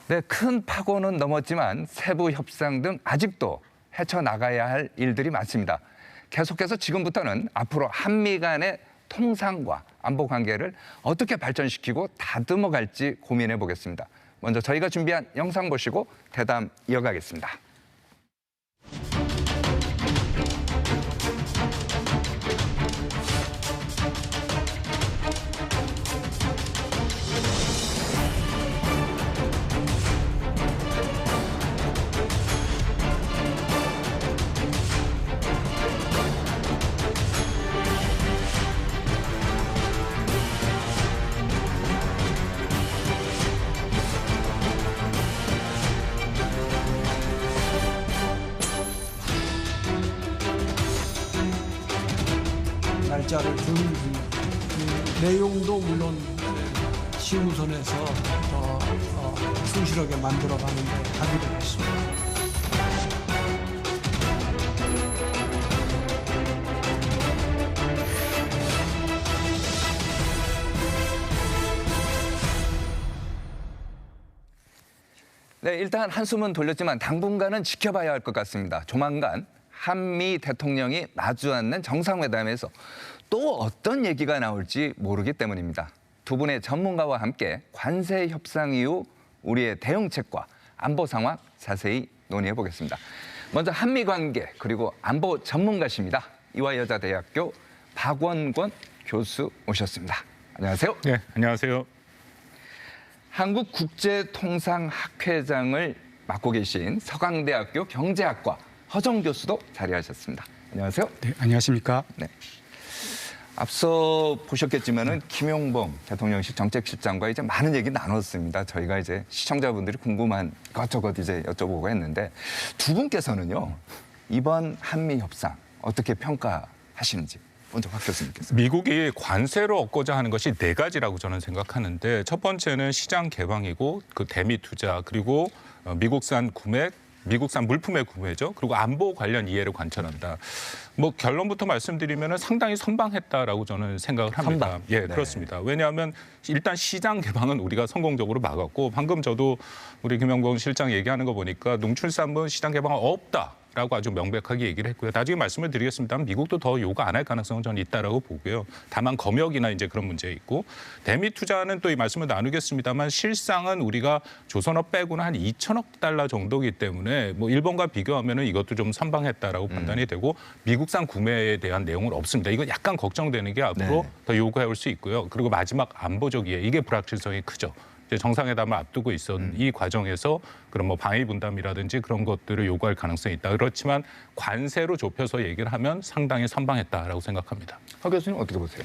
네, 큰 파고는 넘었지만 세부 협상 등 아직도 헤쳐나가야 할 일들이 많습니다. 계속해서 지금부터는 앞으로 한미 간의 통상과 안보 관계를 어떻게 발전시키고 다듬어 갈지 고민해 보겠습니다. 먼저 저희가 준비한 영상 보시고 대담 이어가겠습니다. 날짜를 준 내용도 물론 실무선에서 더 성실하게 만들어가는 데 합의를 했습니다. 네, 일단 한숨은 돌렸지만 당분간은 지켜봐야 할 것 같습니다. 조만간 한미 대통령이 마주 앉는 정상회담에서 또 어떤 얘기가 나올지 모르기 때문입니다. 두 분의 전문가와 함께 관세 협상 이후 우리의 대응책과 안보 상황 자세히 논의해 보겠습니다. 먼저 한미 관계 그리고 안보 전문가십니다. 이화여자대학교 박원권 교수 모셨습니다. 안녕하세요. 네, 안녕하세요. 한국국제통상학회장을 맡고 계신 서강대학교 경제학과 허정 교수도 자리하셨습니다. 안녕하세요. 네, 안녕하십니까? 네. 앞서 보셨겠지만은 김용범 대통령실 정책실장과 이제 많은 얘기 나눴습니다. 저희가 이제 시청자분들이 궁금한 이것저것 이제 여쭤보고 했는데 두 분께서는요 이번 한미 협상 어떻게 평가하시는지 먼저 박 교수님께서. 미국이 관세로 얻고자 하는 것이 네 가지라고 저는 생각하는데 첫 번째는 시장 개방이고 그 대미 투자 그리고 미국산 구매. 미국산 물품의 구매죠. 그리고 안보 관련 이해를 관철한다. 뭐 결론부터 말씀드리면 상당히 선방했다라고 저는 생각을 합니다. 선방. 예, 네. 그렇습니다. 왜냐하면 일단 시장 개방은 우리가 성공적으로 막았고 방금 저도 우리 김영건 실장 얘기하는 거 보니까 농축산물 시장 개방은 없다라고 아주 명백하게 얘기를 했고요. 나중에 말씀을 드리겠습니다만 미국도 더 요구 안 할 가능성은 저는 있다라고 보고요. 다만 검역이나 이제 그런 문제 있고 대미 투자는 또 이 말씀을 나누겠습니다만 실상은 우리가 조선업 빼고는 한 2천억 달러 정도이기 때문에 뭐 일본과 비교하면은 이것도 좀 선방했다라고 판단이 되고 미국산 구매에 대한 내용은 없습니다. 이건 약간 걱정되는 게 앞으로 네. 더 요구해 올 수 있고요. 그리고 마지막 안보적 이해 이게 불확실성이 크죠. 이제 정상회담을 앞두고 있었던 이 과정에서 그런 뭐 방위 분담이라든지 그런 것들을 요구할 가능성이 있다. 그렇지만 관세로 좁혀서 얘기를 하면 상당히 선방했다라고 생각합니다. 허 교수님 어떻게 보세요?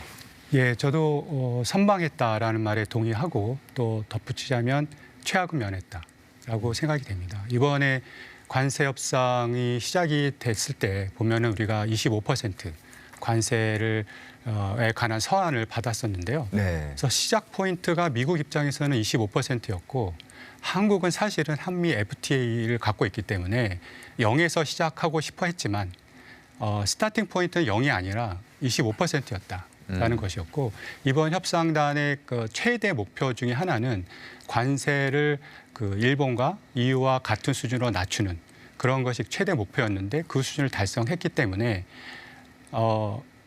예, 저도 선방했다라는 말에 동의하고 또 덧붙이자면 최악은 면했다라고 생각이 됩니다. 이번에 관세 협상이 시작이 됐을 때 보면은 우리가 25% 관세를 에 관한 서한을 받았었는데요. 네. 그래서 시작 포인트가 미국 입장에서는 25%였고 한국은 사실은 한미 FTA를 갖고 있기 때문에 0에서 시작하고 싶어 했지만 스타팅 포인트는 0이 아니라 25%였다라는 것이었고 이번 협상단의 그 최대 목표 중에 하나는 관세를 그 일본과 EU와 같은 수준으로 낮추는 그런 것이 최대 목표였는데 그 수준을 달성했기 때문에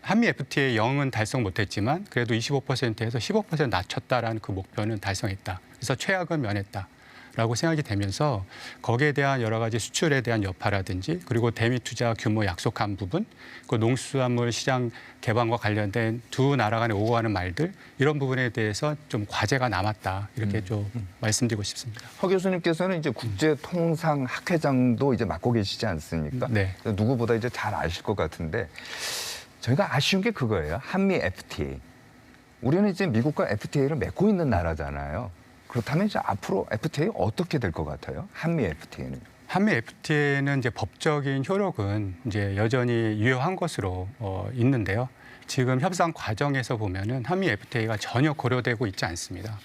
한미 FTA 0은 달성 못했지만 그래도 25%에서 15% 낮췄다라는 그 목표는 달성했다. 그래서 최악은 면했다라고 생각이 되면서 거기에 대한 여러 가지 수출에 대한 여파라든지 그리고 대미 투자 규모 약속한 부분, 그 농수산물 시장 개방과 관련된 두 나라 간에 오고 가는 말들 이런 부분에 대해서 좀 과제가 남았다 이렇게 좀 말씀드리고 싶습니다. 허 교수님께서는 이제 국제통상학회장도 이제 맡고 계시지 않습니까? 네. 누구보다 이제 잘 아실 것 같은데. 저희가 아쉬운 게 그거예요. 한미 FTA. 우리는 이제 미국과 FTA를 맺고 있는 나라잖아요. 그렇다면 이제 앞으로 FTA 어떻게 될 것 같아요? 한미 FTA는? 한미 FTA는 이제 법적인 효력은 이제 여전히 유효한 것으로 있는데요. 지금 협상 과정에서 보면은 한미 FTA가 전혀 고려되고 있지 않습니다.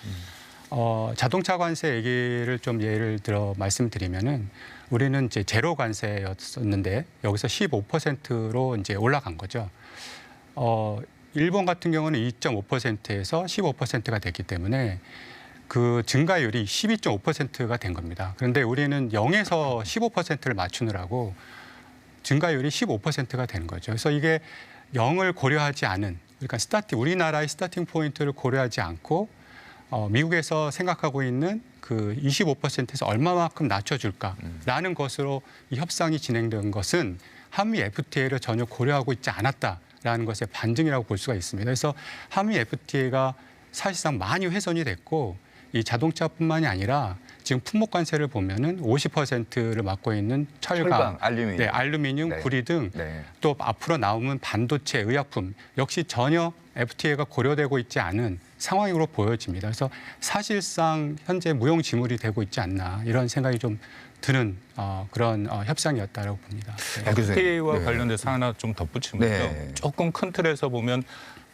자동차 관세 얘기를 좀 예를 들어 말씀드리면은 우리는 이제 제로 관세였었는데 여기서 15%로 이제 올라간 거죠. 일본 같은 경우는 2.5%에서 15%가 됐기 때문에 그 증가율이 12.5%가 된 겁니다. 그런데 우리는 0에서 15%를 맞추느라고 증가율이 15%가 되는 거죠. 그래서 이게 0을 고려하지 않은, 그러니까 우리나라의 스타팅 포인트를 고려하지 않고 미국에서 생각하고 있는 그 25%에서 얼마만큼 낮춰줄까라는 것으로 이 협상이 진행된 것은 한미 FTA를 전혀 고려하고 있지 않았다라는 것의 반증이라고 볼 수가 있습니다. 그래서 한미 FTA가 사실상 많이 훼손이 됐고 이 자동차뿐만이 아니라 지금 품목 관세를 보면은 50%를 맡고 있는 철강, 알루미늄, 네, 알루미늄, 네. 구리 등 또 앞으로 나오는 반도체, 의약품 역시 전혀 FTA가 고려되고 있지 않은 상황으로 보여집니다. 그래서 사실상 현재 무용지물이 되고 있지 않나 이런 생각이 좀 드는 그런 협상이었다라고 봅니다. 네. FTA와 네. 관련돼서 하나 좀 덧붙이면요. 네. 조금 큰 틀에서 보면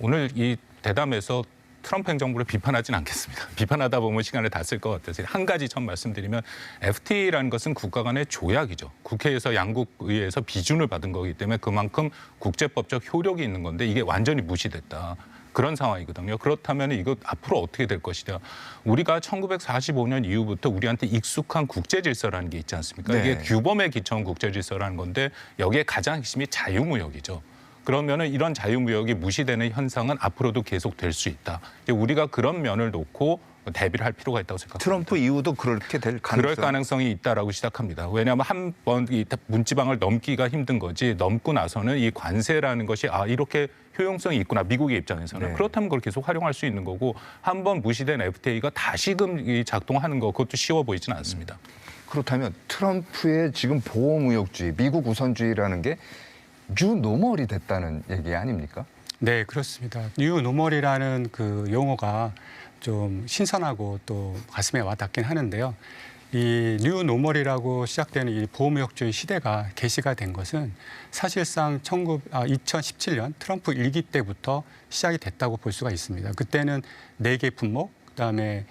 오늘 이 대담에서 트럼프 행정부를 비판하지는 않겠습니다. 비판하다 보면 시간을 다 쓸 것 같아서 한 가지 처음 말씀드리면 FTA라는 것은 국가 간의 조약이죠. 국회에서 양국 의회에서 비준을 받은 거기 때문에 그만큼 국제법적 효력이 있는 건데 이게 완전히 무시됐다. 그런 상황이거든요. 그렇다면 이거 앞으로 어떻게 될 것이냐. 우리가 1945년 이후부터 우리한테 익숙한 국제 질서라는 게 있지 않습니까? 네. 이게 규범에 기초한 국제 질서라는 건데 여기에 가장 핵심이 자유무역이죠. 그러면은 이런 자유무역이 무시되는 현상은 앞으로도 계속될 수 있다. 우리가 그런 면을 놓고 대비를 할 필요가 있다고 생각합니다. 트럼프 이후도 그렇게 될 가능성. 그럴 가능성이 있다라고 시작합니다. 왜냐하면 한 번 이 문지방을 넘기가 힘든 거지 넘고 나서는 이 관세라는 것이 이렇게 효용성이 있구나 미국의 입장에서는 네. 그렇다면 그걸 계속 활용할 수 있는 거고 한 번 무시된 FTA가 다시금 작동하는 거 그것도 쉬워 보이지는 않습니다. 그렇다면 트럼프의 지금 보호무역주의, 미국 우선주의라는 게 뉴노멀이 됐다는 얘기 아닙니까? 네, 그렇습니다. 뉴노멀이라는 그 용어가 좀 신선하고 또 가슴에 와닿긴 하는데요. 이 뉴노멀이라고 시작되는 이 보호무역주의 시대가 개시가 된 것은 사실상 2017년 트럼프 1기 때부터 시작이 됐다고 볼 수가 있습니다. 그때는 4개 품목, 그다음에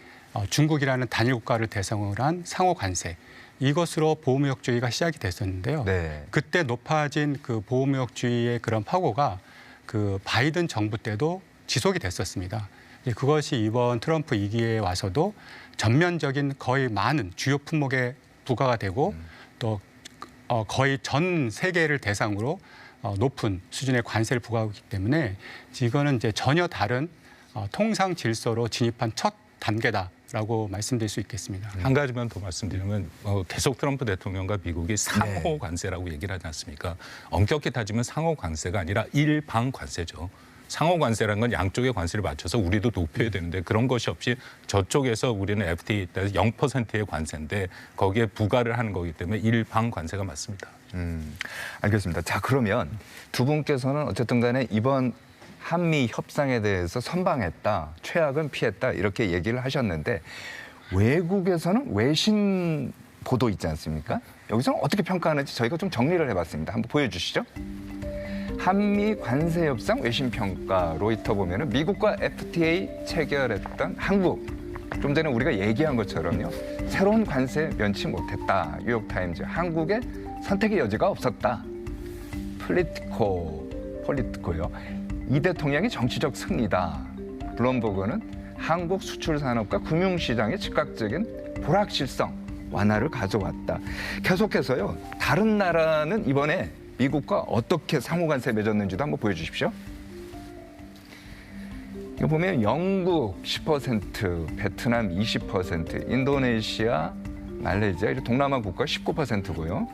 중국이라는 단일 국가를 대상으로 한 상호 관세, 이것으로 보호무역주의가 시작이 됐었는데요. 네. 그때 높아진 그 보호무역주의의 그런 파고가 그 바이든 정부 때도 지속이 됐었습니다. 그것이 이번 트럼프 2기에 와서도 전면적인 거의 많은 주요 품목에 부과가 되고 또 거의 전 세계를 대상으로 높은 수준의 관세를 부과하고 있기 때문에 이거는 이제 전혀 다른 통상 질서로 진입한 첫 단계다라고 말씀드릴 수 있겠습니다. 한 가지만 더 말씀드리면 계속 트럼프 대통령과 미국이 상호 관세라고 얘기를 하지 않습니까? 엄격히 따지면 상호 관세가 아니라 일방 관세죠. 상호 관세라는 건 양쪽의 관세를 맞춰서 우리도 높여야 되는데 그런 것이 없이 저쪽에서 우리는 FTA에 따라서 0%의 관세인데 거기에 부과를 하는 거기 때문에 일방 관세가 맞습니다. 알겠습니다. 자, 그러면 두 분께서는 어쨌든 간에 이번 한미 협상에 대해서 선방했다, 최악은 피했다 이렇게 얘기를 하셨는데 외국에서는 외신 보도 있지 않습니까? 여기서는 어떻게 평가하는지 저희가 좀 정리를 해봤습니다. 한번 보여주시죠. 한미 관세 협상 외신 평가 로이터 보면은 미국과 FTA 체결했던 한국 좀 전에 우리가 얘기한 것처럼요 새로운 관세 면치 못했다. 뉴욕타임즈 한국의 선택의 여지가 없었다. 폴리티코요. 이 대통령이 정치적 승리다. 블룸버그는 한국 수출 산업과 금융시장의 즉각적인 불확실성 완화를 가져왔다. 계속해서요 다른 나라는 이번에 미국과 어떻게 상호관세 맺었는지도 한번 보여주십시오. 이거 보면 영국 10%, 베트남 20%, 인도네시아, 말레이시아 이런 동남아 국가 19%고요.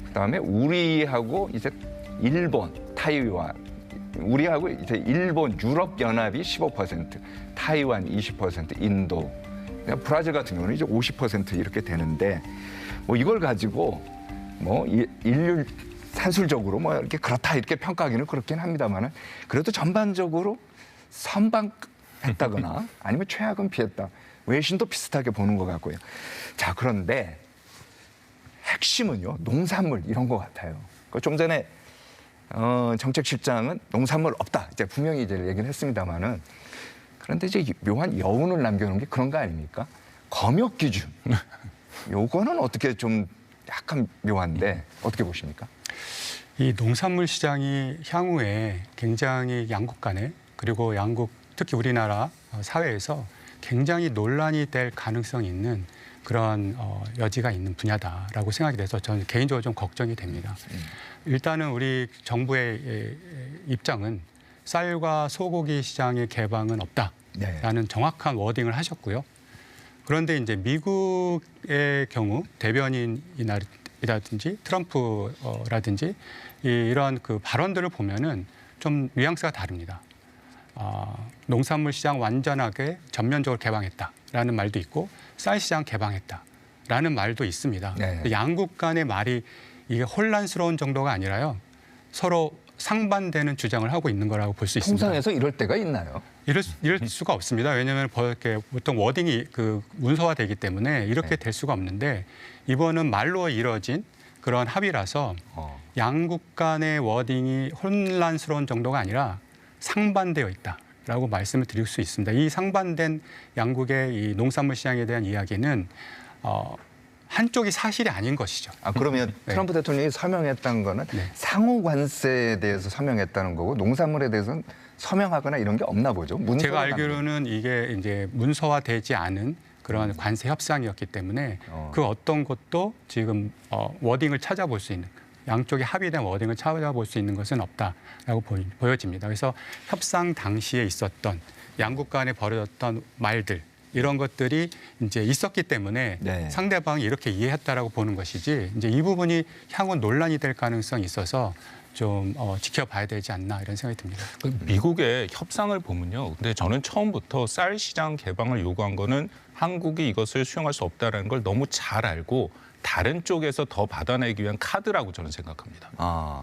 그다음에 우리하고 이제 일본, 타이완, 우리하고 이제 일본, 유럽 연합이 15%, 타이완 20%, 인도, 브라질 같은 경우는 이제 50% 이렇게 되는데 뭐 이걸 가지고 뭐 인류 산술적으로 뭐 이렇게 그렇다 이렇게 평가하기는 그렇긴 합니다만은 그래도 전반적으로 선방했다거나 아니면 최악은 피했다. 외신도 비슷하게 보는 것 같고요. 자, 그런데 핵심은요 농산물 이런 것 같아요. 좀 전에 정책실장은 농산물 없다. 이제 분명히 이제 얘기를 했습니다만은 그런데 이제 묘한 여운을 남겨놓은 게 그런 거 아닙니까? 검역 기준. 요거는 어떻게 좀 약간 묘한데 어떻게 보십니까? 이 농산물 시장이 향후에 굉장히 양국 간에 그리고 양국 특히 우리나라 사회에서 굉장히 논란이 될 가능성이 있는 그런 여지가 있는 분야다라고 생각이 돼서 저는 개인적으로 좀 걱정이 됩니다. 일단은 우리 정부의 입장은 쌀과 소고기 시장의 개방은 없다라는 네. 정확한 워딩을 하셨고요. 그런데 이제 미국의 경우 대변인이라든지 트럼프라든지 이런 그 발언들을 보면은 좀 뉘앙스가 다릅니다. 농산물 시장 완전하게 전면적으로 개방했다라는 말도 있고 쌀 시장 개방했다라는 말도 있습니다. 네. 양국 간의 말이 이게 혼란스러운 정도가 아니라요. 서로 상반되는 주장을 하고 있는 거라고 볼 수 있습니다. 통상에서 이럴 때가 있나요? 이럴 수가 없습니다. 왜냐하면 보통 워딩이 그 문서화되기 때문에 이렇게 네. 될 수가 없는데 이번은 말로 이뤄진 그런 합의라서 양국 간의 워딩이 혼란스러운 정도가 아니라 상반되어 있다라고 말씀을 드릴 수 있습니다. 이 상반된 양국의 이 농산물 시장에 대한 이야기는 한쪽이 사실이 아닌 것이죠. 그러면 네. 트럼프 대통령이 서명했다는 거는 네. 상호 관세에 대해서 서명했다는 거고 농산물에 대해서는 서명하거나 이런 게 없나 보죠. 문서가 제가 담긴. 알기로는 이게 이제 문서화되지 않은 그런 관세 협상이었기 때문에 그 어떤 것도 지금 워딩을 찾아볼 수 있는 양쪽이 합의된 워딩을 찾아볼 수 있는 것은 없다라고 보여집니다. 그래서 협상 당시에 있었던 양국 간에 벌어졌던 말들 이런 것들이 이제 있었기 때문에 네. 상대방이 이렇게 이해했다라고 보는 것이지 이제 이 부분이 향후 논란이 될 가능성이 있어서 좀 지켜봐야 되지 않나 이런 생각이 듭니다. 미국의 협상을 보면요. 근데 저는 처음부터 쌀 시장 개방을 요구한 거는 한국이 이것을 수용할 수 없다는 걸 너무 잘 알고 다른 쪽에서 더 받아내기 위한 카드라고 저는 생각합니다.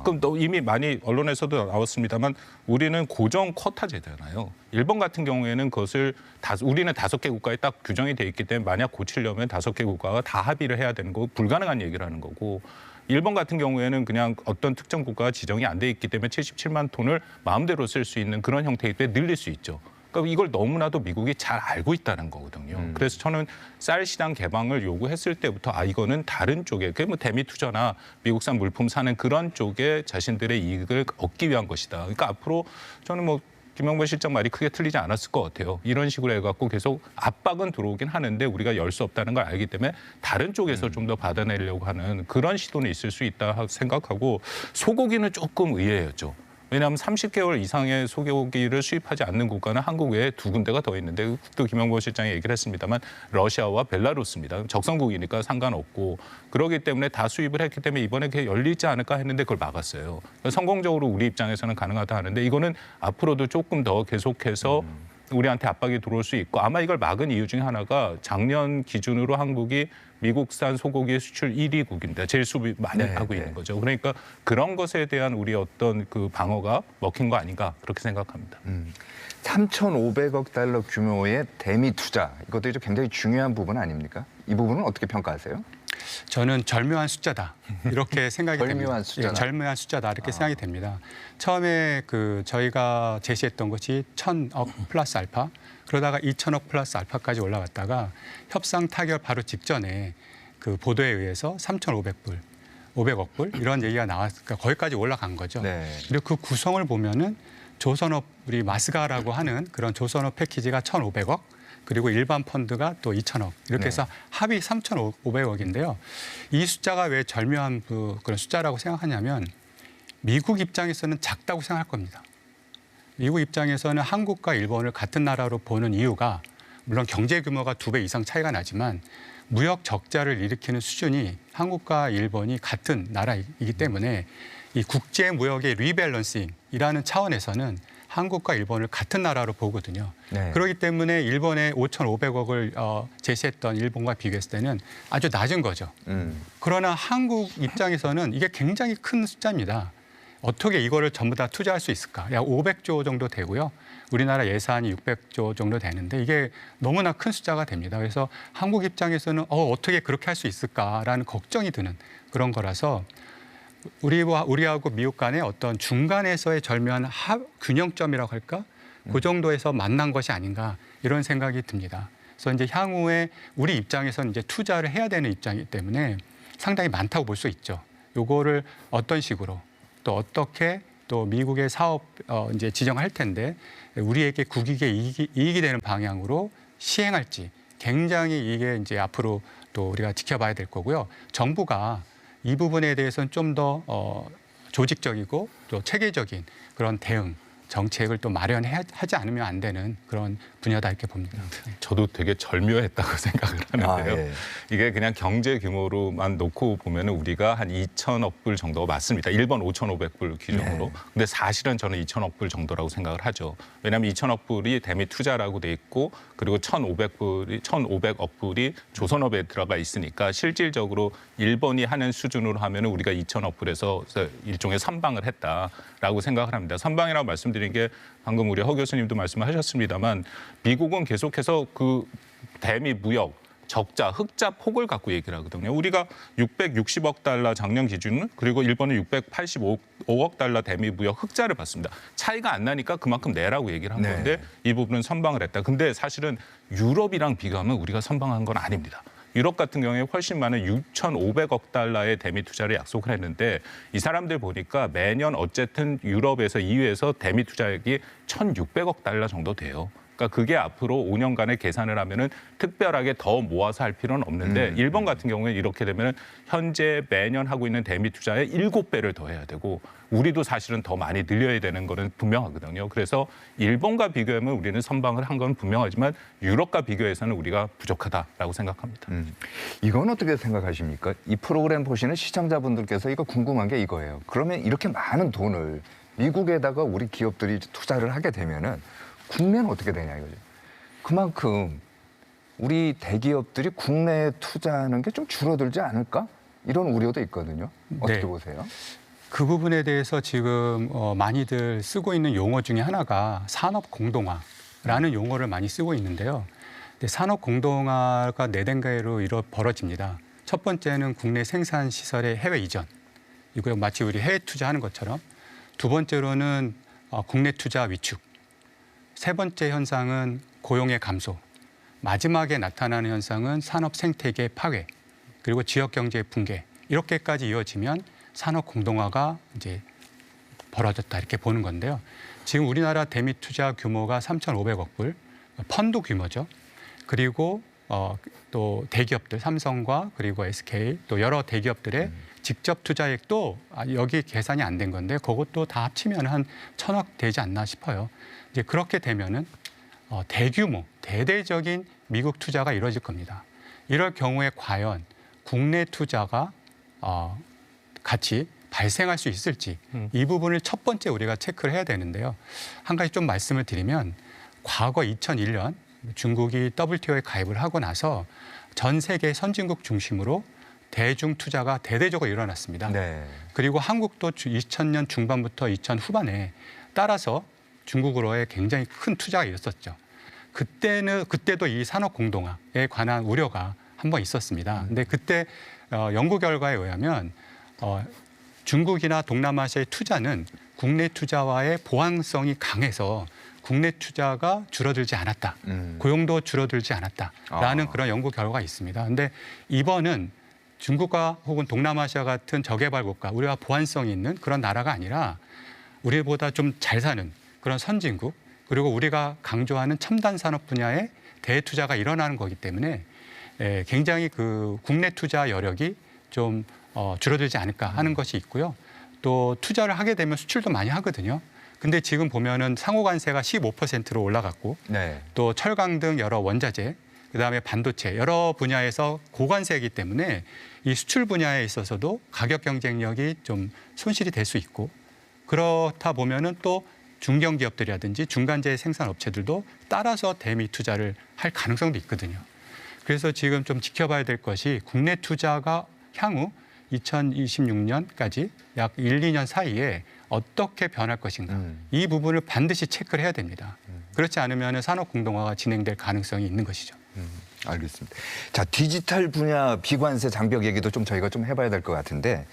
그럼 이미 많이 언론에서도 나왔습니다만 우리는 고정 쿼타제잖아요. 일본 같은 경우에는 그것을 우리는 5개 국가에 딱 규정이 돼 있기 때문에 만약 고치려면 5개 국가가 다 합의를 해야 되는 거고 불가능한 얘기라는 거고 일본 같은 경우에는 그냥 어떤 특정 국가가 지정이 안 돼 있기 때문에 77만 톤을 마음대로 쓸 수 있는 그런 형태이기 때문에 늘릴 수 있죠. 그러니까 이걸 너무나도 미국이 잘 알고 있다는 거거든요. 그래서 저는 쌀 시장 개방을 요구했을 때부터 이거는 다른 쪽에 그게 뭐 대미 투자나 미국산 물품 사는 그런 쪽에 자신들의 이익을 얻기 위한 것이다. 그러니까 앞으로 저는 뭐 김영배 실장 말이 크게 틀리지 않았을 것 같아요. 이런 식으로 해갖고 계속 압박은 들어오긴 하는데 우리가 열 수 없다는 걸 알기 때문에 다른 쪽에서 좀 더 받아내려고 하는 그런 시도는 있을 수 있다 생각하고 소고기는 조금 의외였죠. 왜냐하면 30개월 이상의 소고기를 수입하지 않는 국가는 한국 외에 2군데가 더 있는데 또 김영보 실장이 얘기를 했습니다만 러시아와 벨라루스입니다. 적성국이니까 상관없고 그러기 때문에 다 수입을 했기 때문에 이번에 그게 열리지 않을까 했는데 그걸 막았어요. 성공적으로 우리 입장에서는 가능하다 하는데 이거는 앞으로도 조금 더 계속해서 우리한테 압박이 들어올 수 있고 아마 이걸 막은 이유 중에 하나가 작년 기준으로 한국이 미국산 소고기 수출 1위국인데 제일 수입 많이 하고 있는 거죠. 그러니까 그런 것에 대한 우리 어떤 그 방어가 먹힌 거 아닌가 그렇게 생각합니다. 3,500억 달러 규모의 대미 투자 이것도 이제 굉장히 중요한 부분 아닙니까? 이 부분은 어떻게 평가하세요? 저는 절묘한 숫자다 이렇게 생각이 됩니다. 절묘한 숫자다. 예, 절묘한 숫자다 이렇게 생각이 됩니다. 처음에 저희가 제시했던 것이 1,000억 플러스 알파 그러다가 2,000억 플러스 알파까지 올라갔다가 협상 타결 바로 직전에 그 보도에 의해서 3,500불, 500억 불 이런 얘기가 나왔으니까 거기까지 올라간 거죠. 네. 그리고 그 구성을 보면은 조선업 우리 마스가라고 하는 그런 조선업 패키지가 1,500억 그리고 일반 펀드가 또 2,000억 이렇게 해서 합이 3,500억인데요. 이 숫자가 왜 절묘한 그런 숫자라고 생각하냐면 미국 입장에서는 작다고 생각할 겁니다. 미국 입장에서는 한국과 일본을 같은 나라로 보는 이유가 물론 경제 규모가 2배 이상 차이가 나지만 무역 적자를 일으키는 수준이 한국과 일본이 같은 나라이기 때문에 이 국제 무역의 리밸런싱이라는 차원에서는 한국과 일본을 같은 나라로 보거든요. 네. 그렇기 때문에 일본의 5,500억을 제시했던 일본과 비교했을 때는 아주 낮은 거죠. 그러나 한국 입장에서는 이게 굉장히 큰 숫자입니다. 어떻게 이거를 전부 다 투자할 수 있을까? 약 500조 정도 되고요. 우리나라 예산이 600조 정도 되는데 이게 너무나 큰 숫자가 됩니다. 그래서 한국 입장에서는 어떻게 그렇게 할 수 있을까라는 걱정이 드는 그런 거라서 우리하고 미국 간의 어떤 중간에서의 절묘한 균형점이라고 할까? 그 정도에서 만난 것이 아닌가 이런 생각이 듭니다. 그래서 이제 향후에 우리 입장에서는 이제 투자를 해야 되는 입장이기 때문에 상당히 많다고 볼 수 있죠. 요거를 어떤 식으로 또 어떻게 또 미국의 사업 이제 지정할 텐데 우리에게 국익에 이익이 되는 방향으로 시행할지 굉장히 이게 이제 앞으로 또 우리가 지켜봐야 될 거고요. 정부가 이 부분에 대해서는 좀 더 조직적이고 또 체계적인 그런 대응 정책을 또 마련하지 않으면 안 되는 그런 분야다 이렇게 봅니다. 저도 되게 절묘했다고 생각을 하는데요. 예. 이게 그냥 경제 규모로만 놓고 보면 우리가 한 2천억 불 정도가 맞습니다. 일본 5,500불 기준으로. 네. 근데 사실은 저는 2천억 불 정도라고 생각을 하죠. 왜냐하면 2천억 불이 대미 투자라고 돼 있고 그리고 1,500억 불이 조선업에 들어가 있으니까 실질적으로 일본이 하는 수준으로 하면 우리가 2천억 불에서 일종의 선방을 했다라고 생각을 합니다. 선방이라고 말씀드린 게 방금 우리 허 교수님도 말씀하셨습니다만 미국은 계속해서 그 대미 무역 적자, 흑자 폭을 갖고 얘기를 하거든요. 우리가 660억 달러 작년 기준 그리고 일본은 685억 달러 대미 무역 흑자를 봤습니다. 차이가 안 나니까 그만큼 내라고 얘기를 한 네. 건데 이 부분은 선방을 했다. 근데 사실은 유럽이랑 비교하면 우리가 선방한 건 아닙니다. 유럽 같은 경우에 훨씬 많은 6,500억 달러의 대미 투자를 약속을 했는데 이 사람들 보니까 매년 어쨌든 유럽에서 EU에서 대미 투자액이 1,600억 달러 정도 돼요. 그러니까 그게 앞으로 5년간의 계산을 하면은 특별하게 더 모아서 할 필요는 없는데 일본 같은 경우에 이렇게 되면은 현재 매년 하고 있는 대미 투자의 7배를 더 해야 되고 우리도 사실은 더 많이 늘려야 되는 거는 분명하거든요. 그래서 일본과 비교하면 우리는 선방을 한 건 분명하지만 유럽과 비교해서는 우리가 부족하다라고 생각합니다. 이건 어떻게 생각하십니까? 이 프로그램 보시는 시청자분들께서 이거 궁금한 게 이거예요. 그러면 이렇게 많은 돈을 미국에다가 우리 기업들이 투자를 하게 되면은 국내는 어떻게 되냐 이거죠. 그만큼 우리 대기업들이 국내에 투자하는 게 좀 줄어들지 않을까? 이런 우려도 있거든요. 어떻게 네. 보세요? 그 부분에 대해서 지금 많이들 쓰고 있는 용어 중에 하나가 산업 공동화라는 용어를 많이 쓰고 있는데요. 근데 산업 공동화가 네 단계로 벌어집니다. 첫 번째는 국내 생산 시설의 해외 이전. 이거 마치 우리 해외 투자하는 것처럼. 두 번째로는 국내 투자 위축. 세 번째 현상은 고용의 감소. 마지막에 나타나는 현상은 산업 생태계 파괴. 그리고 지역 경제의 붕괴. 이렇게까지 이어지면 산업 공동화가 이제 벌어졌다 이렇게 보는 건데요. 지금 우리나라 대미 투자 규모가 3,500억 불, 펀드 규모죠. 그리고 또 대기업들 삼성과 그리고 SK 또 여러 대기업들의 직접 투자액도 여기 계산이 안 된 건데 그것도 다 합치면 한 1,000억 되지 않나 싶어요. 이제 그렇게 되면은 대규모 대대적인 미국 투자가 이루어질 겁니다. 이럴 경우에 과연 국내 투자가 같이 발생할 수 있을지 이 부분을 첫 번째 우리가 체크를 해야 되는데요. 한 가지 좀 말씀을 드리면 과거 2001년 중국이 WTO에 가입을 하고 나서 전 세계 선진국 중심으로 대중 투자가 대대적으로 일어났습니다. 네. 그리고 한국도 2000년 중반부터 2000 후반에 따라서 중국으로의 굉장히 큰 투자가 있었죠. 그때도 이 산업 공동화에 관한 우려가 한번 있었습니다. 근데 그때 연구 결과에 의하면 중국이나 동남아시아의 투자는 국내 투자와의 보완성이 강해서 국내 투자가 줄어들지 않았다. 고용도 줄어들지 않았다라는 그런 연구 결과가 있습니다. 그런데 이번은 중국과 혹은 동남아시아 같은 저개발 국가, 우리가 보완성이 있는 그런 나라가 아니라 우리보다 좀 잘 사는 그런 선진국, 그리고 우리가 강조하는 첨단 산업 분야에 대투자가 일어나는 거기 때문에 굉장히 그 국내 투자 여력이 좀 줄어들지 않을까 하는 것이 있고요. 또 투자를 하게 되면 수출도 많이 하거든요. 근데 지금 보면은 상호관세가 15%로 올라갔고 네. 또 철강 등 여러 원자재, 그다음에 반도체 여러 분야에서 고관세이기 때문에 이 수출 분야에 있어서도 가격 경쟁력이 좀 손실이 될 수 있고 그렇다 보면은 또 중견기업들이라든지 중간재 생산업체들도 따라서 대미 투자를 할 가능성도 있거든요. 그래서 지금 좀 지켜봐야 될 것이 국내 투자가 향후 2026년까지 약 1, 2년 사이에 어떻게 변할 것인가. 이 부분을 반드시 체크를 해야 됩니다. 그렇지 않으면 산업 공동화가 진행될 가능성이 있는 것이죠. 알겠습니다. 자, 디지털 분야 비관세 장벽 얘기도 좀 저희가 좀 해봐야 될 것 같은데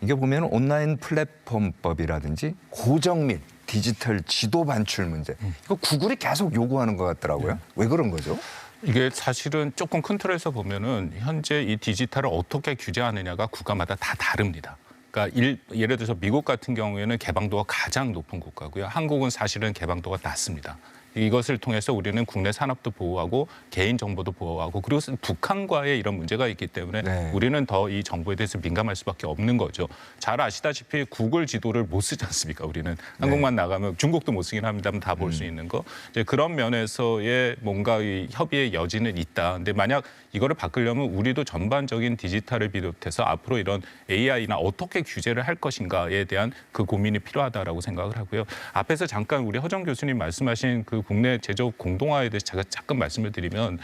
이게 보면 온라인 플랫폼법이라든지 고정 및 디지털 지도 반출 문제 이거 구글이 계속 요구하는 것 같더라고요. 왜 그런 거죠? 이게 사실은 조금 큰 틀에서 보면은 현재 이 디지털을 어떻게 규제하느냐가 국가마다 다 다릅니다. 그러니까 예를 들어서 미국 같은 경우에는 개방도가 가장 높은 국가고요. 한국은 사실은 개방도가 낮습니다. 이것을 통해서 우리는 국내 산업도 보호하고 개인 정보도 보호하고 그리고 북한과의 이런 문제가 있기 때문에 네. 우리는 더 이 정보에 대해서 민감할 수밖에 없는 거죠. 잘 아시다시피 구글 지도를 못 쓰지 않습니까? 우리는 한국만 나가면 중국도 못 쓰긴 합니다만 다 볼 수 있는 거. 이제 그런 면에서의 뭔가 이 협의의 여지는 있다. 근데 만약 이거를 바꾸려면 우리도 전반적인 디지털을 비롯해서 앞으로 이런 AI나 어떻게 규제를 할 것인가에 대한 그 고민이 필요하다라고 생각을 하고요. 앞에서 잠깐 우리 허정 교수님 말씀하신 그 국내 제조업 공동화에 대해서 제가 잠깐 말씀을 드리면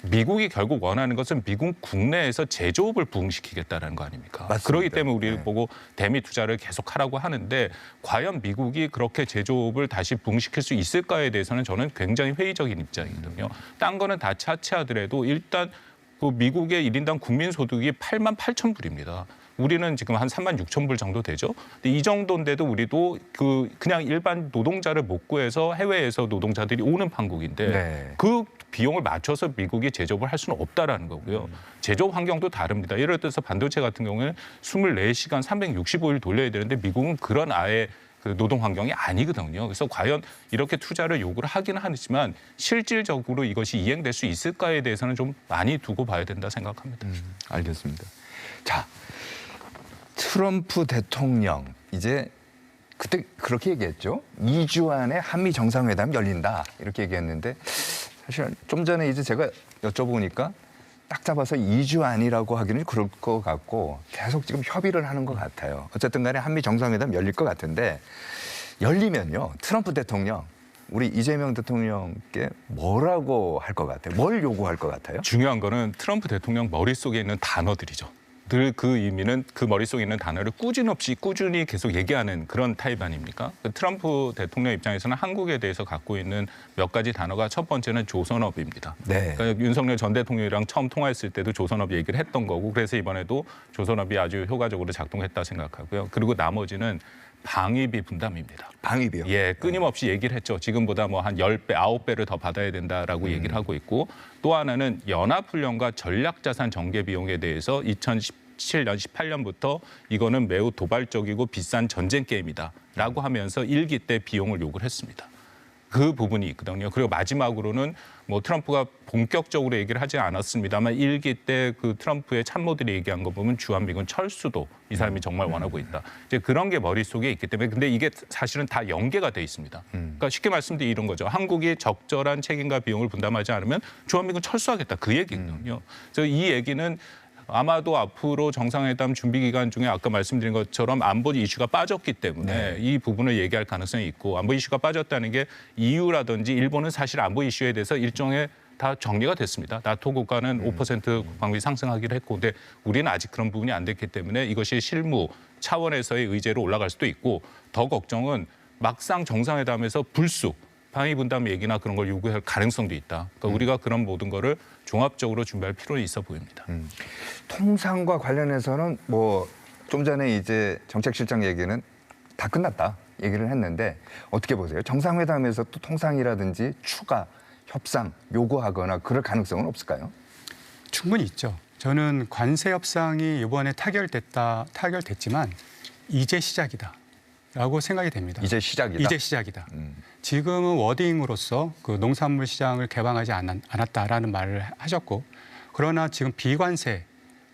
미국이 결국 원하는 것은 미국 국내에서 제조업을 부흥시키겠다는 거 아닙니까? 맞습니다. 그렇기 때문에 우리를 네. 보고 대미 투자를 계속하라고 하는데 과연 미국이 그렇게 제조업을 다시 부흥시킬 수 있을까에 대해서는 저는 굉장히 회의적인 입장이거든요. 딴 거는 다 차치하더라도 일단 그 미국의 1인당 국민소득이 8만 8천 불입니다. 우리는 지금 한 3만 6천 불 정도 되죠. 근데 이 정도인데도 우리도 그냥 일반 노동자를 못 구해서 해외에서 노동자들이 오는 판국인데 네. 그 비용을 맞춰서 미국이 제조업을 할 수는 없다라는 거고요. 제조업 환경도 다릅니다. 예를 들어서 반도체 같은 경우에는 24시간 365일 돌려야 되는데 미국은 그런 아예 그 노동 환경이 아니거든요. 그래서 과연 이렇게 투자를 요구를 하기는 하지만 실질적으로 이것이 이행될 수 있을까에 대해서는 좀 많이 두고 봐야 된다 생각합니다. 알겠습니다. 자, 트럼프 대통령 이제 그때 그렇게 얘기했죠. 2주 안에 한미 정상회담 열린다 이렇게 얘기했는데 사실 좀 전에 이제 제가 여쭤보니까 딱 잡아서 2주 안이라고 하기는 그럴 것 같고 계속 지금 협의를 하는 것 같아요. 어쨌든 간에 한미 정상회담 열릴 것 같은데 열리면요. 트럼프 대통령 우리 이재명 대통령께 뭐라고 할 것 같아요? 뭘 요구할 것 같아요? 중요한 거는 트럼프 대통령 머릿속에 있는 단어들이죠. 늘 그 의미는 그 머릿속에 있는 단어를 꾸준히 계속 얘기하는 그런 타입 아닙니까? 그 트럼프 대통령 입장에서는 한국에 대해서 갖고 있는 몇 가지 단어가 첫 번째는 조선업입니다. 네. 그러니까 윤석열 전 대통령이랑 처음 통화했을 때도 조선업 얘기를 했던 거고 그래서 이번에도 조선업이 아주 효과적으로 작동했다 생각하고요. 그리고 나머지는 방위비 분담입니다. 방위비요? 예, 끊임없이 얘기를 했죠. 지금보다 뭐 한 10배, 9배를 더 받아야 된다라고 얘기를 하고 있고 또 하나는 연합훈련과 전략자산 전개 비용에 대해서 2017년, 18년부터 이거는 매우 도발적이고 비싼 전쟁 게임이다라고 하면서 1기 때 비용을 요구를 했습니다. 그 부분이 있거든요. 그리고 마지막으로는 뭐 트럼프가 본격적으로 얘기를 하지 않았습니다만 1기 때 그 트럼프의 참모들이 얘기한 거 보면 주한미군 철수도 이 사람이 정말 원하고 있다. 이제 그런 게 머릿속에 있기 때문에 근데 이게 사실은 다 연계가 돼 있습니다. 그러니까 쉽게 말씀드리면 이런 거죠. 한국이 적절한 책임과 비용을 분담하지 않으면 주한미군 철수하겠다. 그 얘기거든요. 그래서 이 얘기는 아마도 앞으로 정상회담 준비 기간 중에 아까 말씀드린 것처럼 안보 이슈가 빠졌기 때문에 이 부분을 얘기할 가능성이 있고 안보 이슈가 빠졌다는 게 EU라든지 일본은 사실 안보 이슈에 대해서 일종의 다 정리가 됐습니다. 나토 국가는 5% 국방비 상승하기로 했고 근데 우리는 아직 그런 부분이 안 됐기 때문에 이것이 실무 차원에서의 의제로 올라갈 수도 있고 더 걱정은 막상 정상회담에서 불쑥 방위 분담 얘기나 그런 걸 요구할 가능성도 있다. 그러니까 우리가 그런 모든 거를 종합적으로 준비할 필요는 있어 보입니다. 통상과 관련해서는 뭐 좀 전에 이제 정책실장 얘기는 다 끝났다 얘기를 했는데 어떻게 보세요? 정상회담에서 또 통상이라든지 추가 협상 요구하거나 그럴 가능성은 없을까요? 충분히 있죠. 저는 관세 협상이 이번에 타결됐지만 이제 시작이다라고 생각이 됩니다. 이제 시작이다. 이제 시작이다. 지금은 워딩으로서 그 농산물 시장을 개방하지 않았다라는 말을 하셨고 그러나 지금 비관세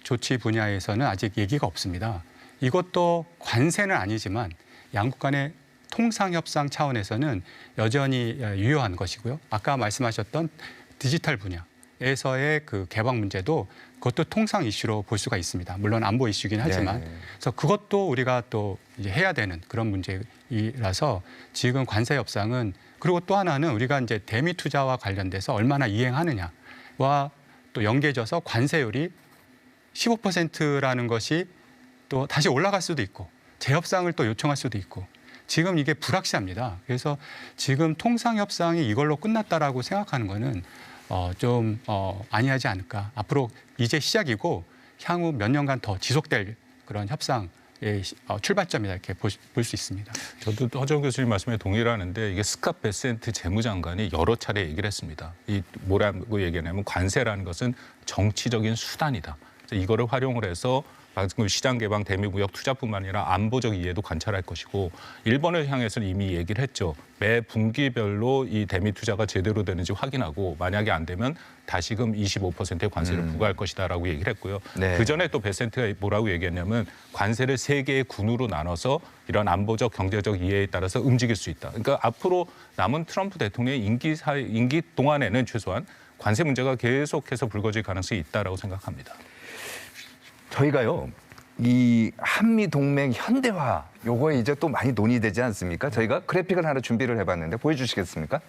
조치 분야에서는 아직 얘기가 없습니다. 이것도 관세는 아니지만 양국 간의 통상협상 차원에서는 여전히 유효한 것이고요. 아까 말씀하셨던 디지털 분야에서의 그 개방 문제도 그것도 통상 이슈로 볼 수가 있습니다. 물론 안보 이슈긴 하지만. 네. 그래서 그것도 우리가 또 이제 해야 되는 그런 문제이라서 지금 관세 협상은 그리고 또 하나는 우리가 이제 대미 투자와 관련돼서 얼마나 이행하느냐와 또 연계져서 관세율이 15%라는 것이 또 다시 올라갈 수도 있고 재협상을 또 요청할 수도 있고 지금 이게 불확실합니다. 그래서 지금 통상협상이 이걸로 끝났다라고 생각하는 거는 좀 아니하지 않을까. 앞으로 이제 시작이고 향후 몇 년간 더 지속될 그런 협상의 출발점이다 이렇게 볼 수 있습니다. 저도 허정 교수님 말씀에 동의를 하는데 이게 스캇 베센트 재무장관이 여러 차례 얘기를 했습니다. 이 뭐라고 얘기하냐면 관세라는 것은 정치적인 수단이다. 이거를 활용을 해서 방금 시장 개방, 대미 무역 투자뿐만 아니라 안보적 이해도 관찰할 것이고 일본을 향해서는 이미 얘기를 했죠. 매 분기별로 이 대미 투자가 제대로 되는지 확인하고 만약에 안 되면 다시금 25%의 관세를 부과할 것이다라고 얘기를 했고요. 네. 그전에 또 베센트가 뭐라고 얘기했냐면 관세를 3개의 군으로 나눠서 이런 안보적, 경제적 이해에 따라서 움직일 수 있다. 그러니까 앞으로 남은 트럼프 대통령의 임기 동안에는 최소한 관세 문제가 계속해서 불거질 가능성이 있다라고 생각합니다. 저희가요, 이 한미 동맹 현대화 요거에 이제 또 많이 논의되지 않습니까? 저희가 그래픽을 하나 준비를 해봤는데 보여주시겠습니까?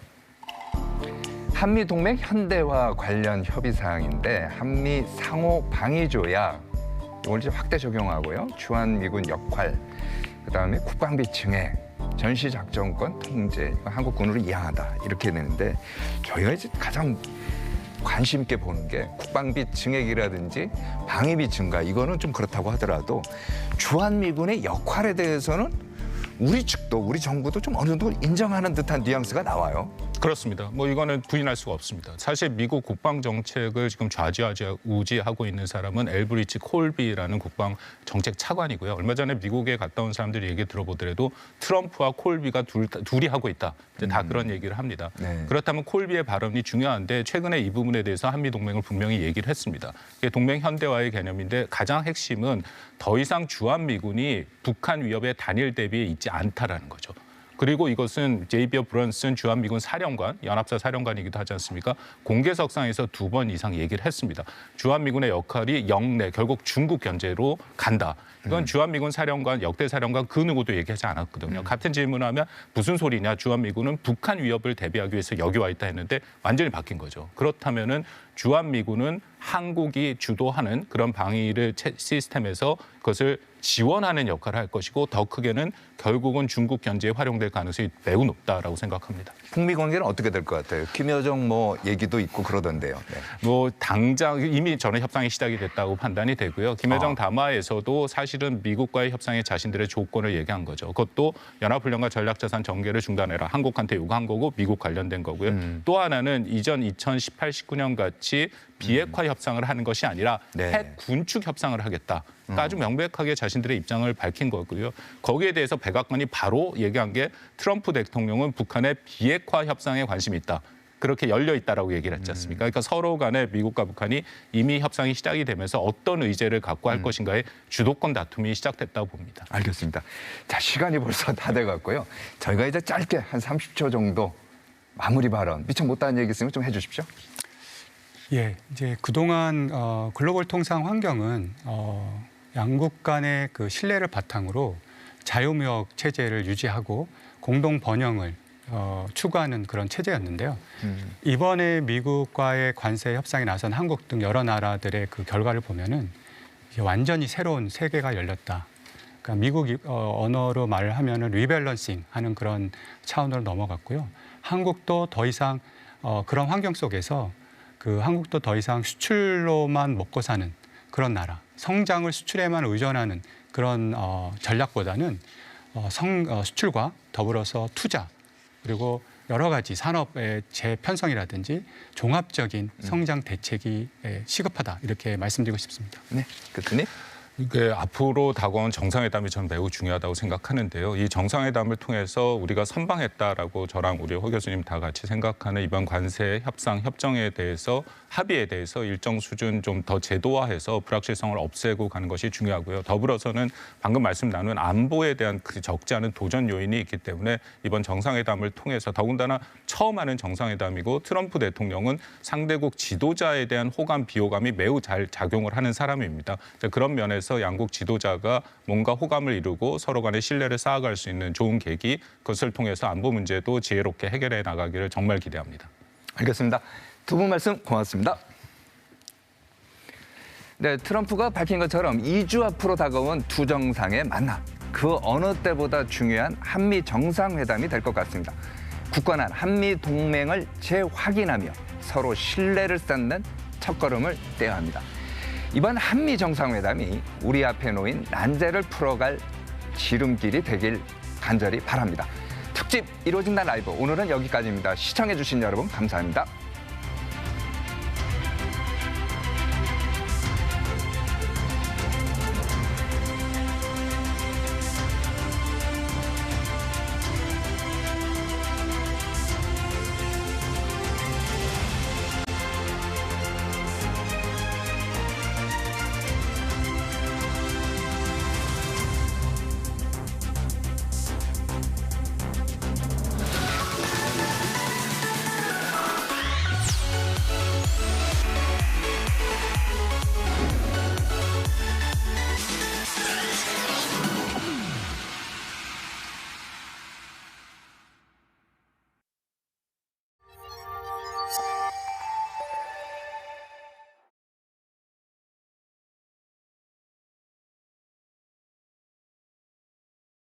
한미 동맹 현대화 관련 협의 사항인데 한미 상호 방위 조약 이걸 이제 확대 적용하고요. 주한미군 역할, 그다음에 국방비 증액, 전시 작전권 통제, 한국군으로 이양하다 이렇게 되는데 저희가 이제 가장 관심 있게 보는 게 국방비 증액이라든지 방위비 증가 이거는 좀 그렇다고 하더라도 주한미군의 역할에 대해서는 우리 측도 우리 정부도 좀 어느 정도 인정하는 듯한 뉘앙스가 나와요. 그렇습니다. 뭐 이거는 부인할 수가 없습니다. 사실 미국 국방 정책을 지금 좌지우지하고 있는 사람은 엘브리치 콜비라는 국방 정책 차관이고요. 얼마 전에 미국에 갔다 온 사람들이 얘기 들어보더라도 트럼프와 콜비가 둘이 하고 있다. 다 그런 얘기를 합니다. 네. 그렇다면 콜비의 발언이 중요한데 최근에 이 부분에 대해서 한미 동맹을 분명히 얘기를 했습니다. 이게 동맹 현대화의 개념인데 가장 핵심은 더 이상 주한미군이 북한 위협의 단일 대비에 있지 않다라는 거죠. 그리고 이것은 제이비어 브런슨 주한미군 사령관, 연합사 사령관이기도 하지 않습니까? 공개석상에서 2번 이상 얘기를 했습니다. 주한미군의 역할이 영내, 결국 중국 견제로 간다. 이건 주한미군 사령관, 역대 사령관 그 누구도 얘기하지 않았거든요. 같은 질문하면 무슨 소리냐. 주한미군은 북한 위협을 대비하기 위해서 여기 와 있다 했는데 완전히 바뀐 거죠. 그렇다면은 주한미군은 한국이 주도하는 그런 방위를 시스템에서 그것을 지원하는 역할을 할 것이고 더 크게는 결국은 중국 견제에 활용될 가능성이 매우 높다라고 생각합니다. 북미 관계는 어떻게 될 것 같아요? 김여정 뭐 얘기도 있고 그러던데요. 네. 뭐 당장 이미 저는 협상이 시작이 됐다고 판단이 되고요. 김여정 담화에서도 사실은 미국과의 협상에 자신들의 조건을 얘기한 거죠. 그것도 연합훈련과 전략자산 전개를 중단해라. 한국한테 요구한 거고 미국 관련된 거고요. 또 하나는 이전 2018, 19년 같이 비핵화 협상을 하는 것이 아니라 네. 핵 군축 협상을 하겠다. 그러니까 아주 명백하게 자신들의 입장을 밝힌 거고요. 거기에 대해서 백악관이 바로 얘기한 게 트럼프 대통령은 북한의 비핵화 협상에 관심이 있다. 그렇게 열려 있다라고 얘기를 했지 않습니까? 그러니까 서로 간에 미국과 북한이 이미 협상이 시작이 되면서 어떤 의제를 갖고 할 것인가의 주도권 다툼이 시작됐다고 봅니다. 알겠습니다. 자, 시간이 벌써 다 돼갔고요. 저희가 이제 짧게 한 30초 정도 마무리 발언, 미처 못다한 얘기 있으면 좀 해주십시오. 예, 이제 그동안 글로벌 통상 환경은 양국 간의 그 신뢰를 바탕으로 자유무역 체제를 유지하고 공동 번영을 추구하는 그런 체제였는데요. 이번에 미국과의 관세 협상에 나선 한국 등 여러 나라들의 그 결과를 보면은 이게 완전히 새로운 세계가 열렸다. 그러니까 미국 언어로 말을 하면은 리밸런싱 하는 그런 차원으로 넘어갔고요. 한국도 더 이상 그런 환경 속에서 한국도 더 이상 수출로만 먹고 사는 그런 나라, 성장을 수출에만 의존하는 그런 전략보다는 수출과 더불어서 투자 그리고 여러 가지 산업의 재편성이라든지 종합적인 성장 대책이 시급하다 이렇게 말씀드리고 싶습니다. 네, 교수님. 이게 앞으로 다가온 정상회담이 저는 매우 중요하다고 생각하는데요. 이 정상회담을 통해서 우리가 선방했다라고 저랑 우리 호 교수님 다 같이 생각하는 이번 관세 협상 협정에 대해서 합의에 대해서 일정 수준 좀 더 제도화해서 불확실성을 없애고 가는 것이 중요하고요. 더불어서는 방금 말씀 나눈 안보에 대한 그 적지 않은 도전 요인이 있기 때문에 이번 정상회담을 통해서 더군다나 처음 하는 정상회담이고 트럼프 대통령은 상대국 지도자에 대한 호감, 비호감이 매우 잘 작용을 하는 사람입니다. 그런 면에서 양국 지도자가 뭔가 호감을 이루고 서로 간의 신뢰를 쌓아갈 수 있는 좋은 계기, 그것을 통해서 안보 문제도 지혜롭게 해결해 나가기를 정말 기대합니다. 알겠습니다. 두 분 말씀 고맙습니다. 네, 트럼프가 밝힌 것처럼 2주 앞으로 다가온 두 정상의 만남. 그 어느 때보다 중요한 한미 정상회담이 될 것 같습니다. 굳건한 한미 동맹을 재확인하며 서로 신뢰를 쌓는 첫걸음을 떼야 합니다. 이번 한미 정상회담이 우리 앞에 놓인 난제를 풀어갈 지름길이 되길 간절히 바랍니다. 특집 이루어진다 라이브 오늘은 여기까지입니다. 시청해주신 여러분 감사합니다.